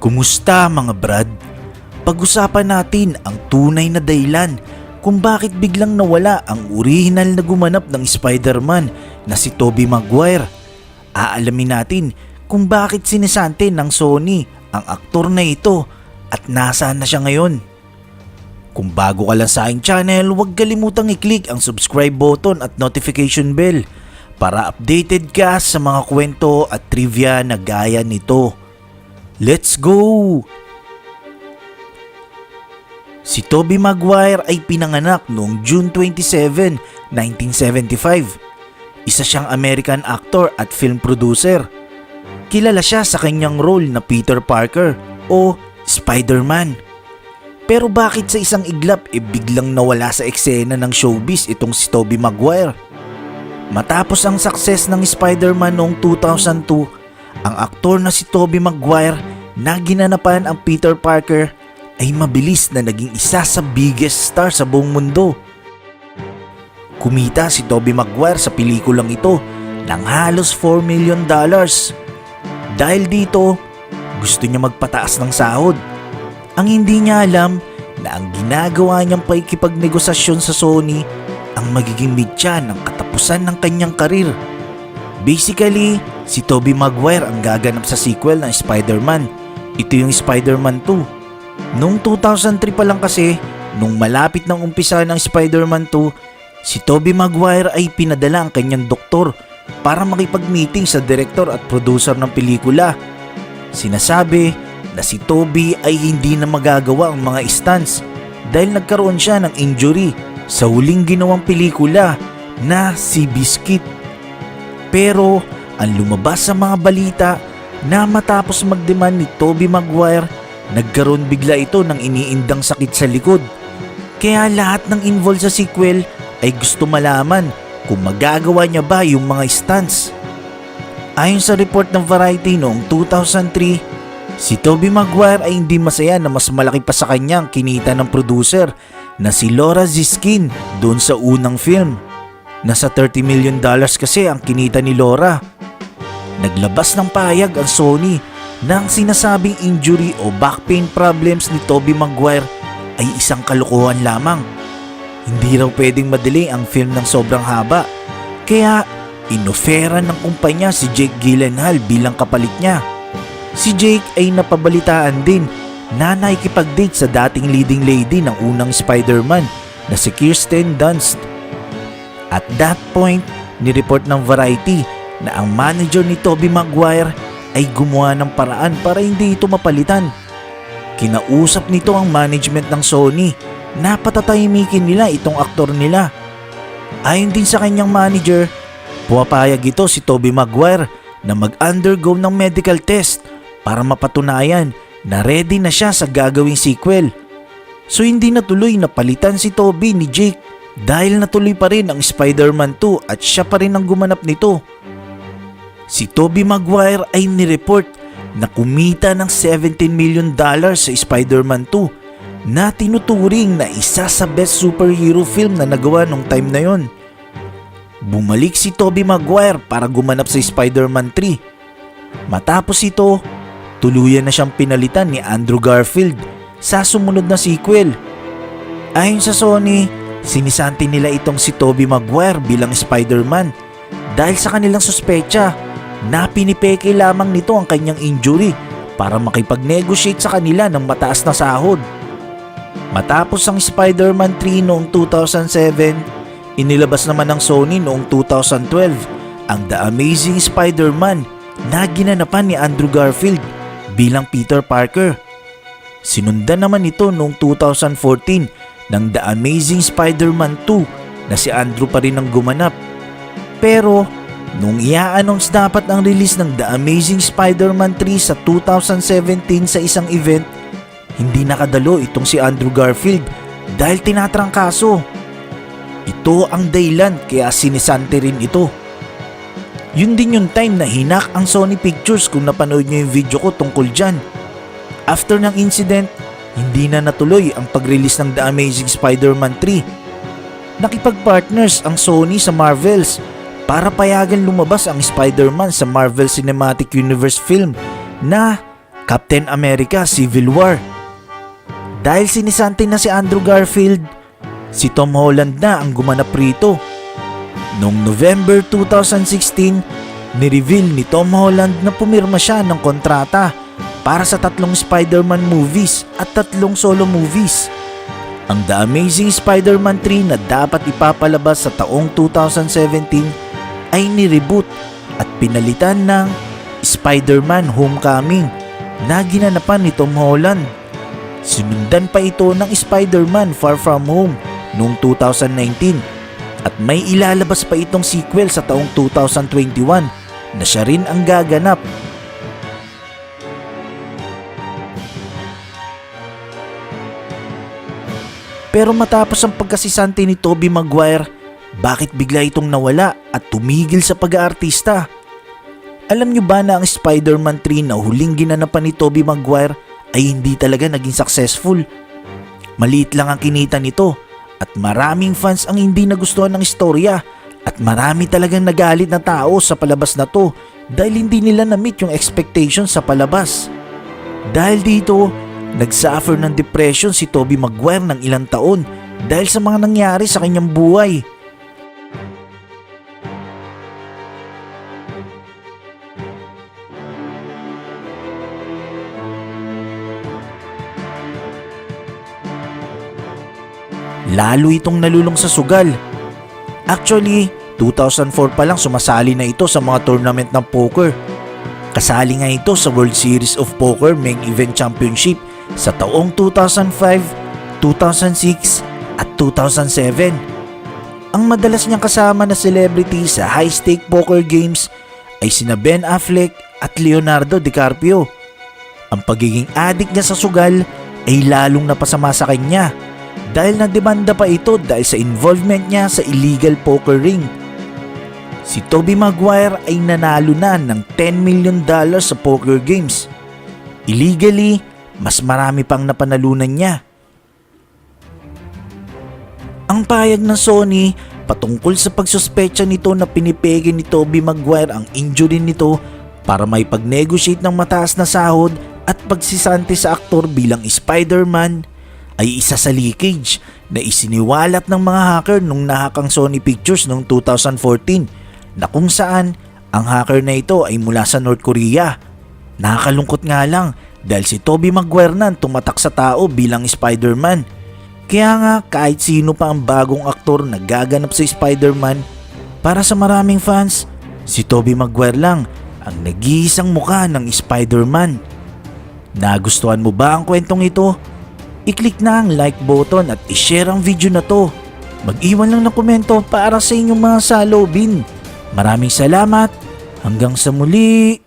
Kumusta mga brad? Pag-usapan natin ang tunay na dahilan kung bakit biglang nawala ang orihinal na gumanap ng Spider-Man na si Tobey Maguire. Aalamin natin kung bakit sinisante ng Sony ang aktor na ito at nasaan na siya ngayon. Kung bago ka lang sa aking channel, huwag kalimutang i-click ang subscribe button at notification bell para updated ka sa mga kwento at trivia na gaya nito. Let's go! Si Tobey Maguire ay pinanganak noong June 27, 1975. Isa siyang American actor at film producer. Kilala siya sa kanyang role na Peter Parker o Spider-Man. Pero bakit sa isang iglap biglang nawala sa eksena ng showbiz itong si Tobey Maguire? Matapos ang success ng Spider-Man noong 2002, ang aktor na si Tobey Maguire na ginanapan ang Peter Parker ay mabilis na naging isa sa biggest star sa buong mundo. Kumita si Tobey Maguire sa pelikulang ito ng halos $4 million. Dahil dito, gusto niya magpataas ng sahod. Ang hindi niya alam na ang ginagawa niyang pakikipagnegosasyon sa Sony ang magiging mitya ng katapusan ng kanyang karir. Basically, si Tobey Maguire ang gaganap sa sequel ng Spider-Man. Ito yung Spider-Man 2. Noong 2003 pa lang kasi, nung malapit ng umpisa ng Spider-Man 2, si Tobey Maguire ay pinadala ang kanyang doktor para makipag-meeting sa director at producer ng pelikula. Sinasabi na si Tobey ay hindi na magagawa ang mga stunts dahil nagkaroon siya ng injury sa huling ginawang pelikula na si Biscuit. Pero ang lumabas sa mga balita na matapos magdemand ni Tobey Maguire, nagkaroon bigla ito ng iniindang sakit sa likod. Kaya lahat ng involved sa sequel ay gusto malaman kung magagawa niya ba yung mga stunts. Ayon sa report ng Variety noong 2003, si Tobey Maguire ay hindi masaya na mas malaki pa sa kanya ang kinita ng producer na si Laura Ziskin doon sa unang film. Nasa $30 million kasi ang kinita ni Laura. Naglabas ng pahayag ang Sony na ang sinasabing injury o back pain problems ni Tobey Maguire ay isang kalokohan lamang. Hindi raw pwedeng madelay ang film ng sobrang haba, kaya inofera ng kumpanya si Jake Gyllenhaal bilang kapalit niya. Si Jake ay napabalitaan din na nakikipag-date sa dating leading lady ng unang Spider-Man na si Kirsten Dunst. At that point, nireport ng Variety na ang manager ni Tobey Maguire ay gumawa ng paraan para hindi ito mapalitan. Kinausap nito ang management ng Sony na patatahimikin nila itong aktor nila. Ayon din sa kanyang manager, puwapayag ito si Tobey Maguire na mag-undergo ng medical test para mapatunayan na ready na siya sa gagawing sequel. So hindi natuloy na palitan si Tobey ni Jake dahil natuloy pa rin ang Spider-Man 2 at siya pa rin ang gumanap nito. Si Tobey Maguire ay nireport na kumita ng $17 million sa Spider-Man 2 na tinuturing na isa sa best superhero film na nagawa nung time na yon. Bumalik si Tobey Maguire para gumanap sa Spider-Man 3. Matapos ito, tuluyan na siyang pinalitan ni Andrew Garfield sa sumunod na sequel. Ayon sa Sony, sinisante nila itong si Tobey Maguire bilang Spider-Man dahil sa kanilang suspecha na pinipeke lamang nito ang kanyang injury para makipag-negotiate sa kanila ng mataas na sahod. Matapos ang Spider-Man 3 noong 2007, inilabas naman ng Sony noong 2012 ang The Amazing Spider-Man na ginanapan ni Andrew Garfield bilang Peter Parker. Sinundan naman ito noong 2014 ng The Amazing Spider-Man 2 na si Andrew pa rin ang gumanap. Pero nung i-announce dapat ang release ng The Amazing Spider-Man 3 sa 2017 sa isang event, hindi nakadalo itong si Andrew Garfield dahil tinatrangkaso. Ito ang dahilan kaya sinisante rin ito. Yun din yung time na hinak ang Sony Pictures kung napanood nyo yung video ko tungkol dyan. After ng incident, hindi na natuloy ang pag-release ng The Amazing Spider-Man 3. Nakipag-partners ang Sony sa Marvels para payagan lumabas ang Spider-Man sa Marvel Cinematic Universe film na Captain America Civil War. Dahil sinisante na si Andrew Garfield, si Tom Holland na ang gumanap rito. Noong November 2016, nireveal ni Tom Holland na pumirma siya ng kontrata para sa 3 Spider-Man movies at 3 solo movies. Ang The Amazing Spider-Man 3 na dapat ipapalabas sa taong 2017 ay nireboot at pinalitan ng Spider-Man Homecoming na ginanapan ni Tom Holland. Sinundan pa ito ng Spider-Man Far From Home noong 2019 at may ilalabas pa itong sequel sa taong 2021 na siya rin ang gaganap. Pero matapos ang pagkasisante ni Tobey Maguire, bakit bigla itong nawala at tumigil sa pag-aartista? Alam nyo ba na ang Spider-Man 3 na huling ginanapan ni Tobey Maguire ay hindi talaga naging successful? Maliit lang ang kinita nito at maraming fans ang hindi nagustuhan ng istorya at marami talagang nagalit na tao sa palabas na to dahil hindi nila na-meet yung expectations sa palabas. Dahil dito, nagsuffer ng depression si Tobey Maguire ng ilang taon dahil sa mga nangyari sa kanyang buhay. Lalo itong nalulong sa sugal. Actually, 2004 pa lang sumasali na ito sa mga tournament ng poker. Kasali nga ito sa World Series of Poker Main Event Championship sa taong 2005, 2006 at 2007. Ang madalas niyang kasama na celebrity sa high-stake poker games ay sina Ben Affleck at Leonardo DiCaprio. Ang pagiging addict niya sa sugal ay lalong napasama sa kanya dahil nademanda pa ito dahil sa involvement niya sa illegal poker ring. Si Tobey Maguire ay nanalo na ng $10 million sa poker games. Illegally, mas marami pang napanalunan niya. Ang payag ng Sony patungkol sa pagsuspecha nito na pinipeke ni Tobey Maguire ang injury nito para may pag-negotiate ng mataas na sahod at pagsisante sa aktor bilang Spider-Man ay isa sa leakage na isiniwalat ng mga hacker nung nahakang Sony Pictures noong 2014 na kung saan ang hacker na ito ay mula sa North Korea. Nakakalungkot nga lang dahil si Tobey Maguire na tumatak sa tao bilang Spider-Man. Kaya nga kahit sino pa ang bagong aktor na gaganap sa Spider-Man, para sa maraming fans, si Tobey Maguire lang ang nag-iisang mukha ng Spider-Man. Nagustuhan mo ba ang kwentong ito? I-click na ang like button at i-share ang video na to. Mag-iwan lang ng komento para sa inyong mga salobin. Maraming salamat. Hanggang sa muli.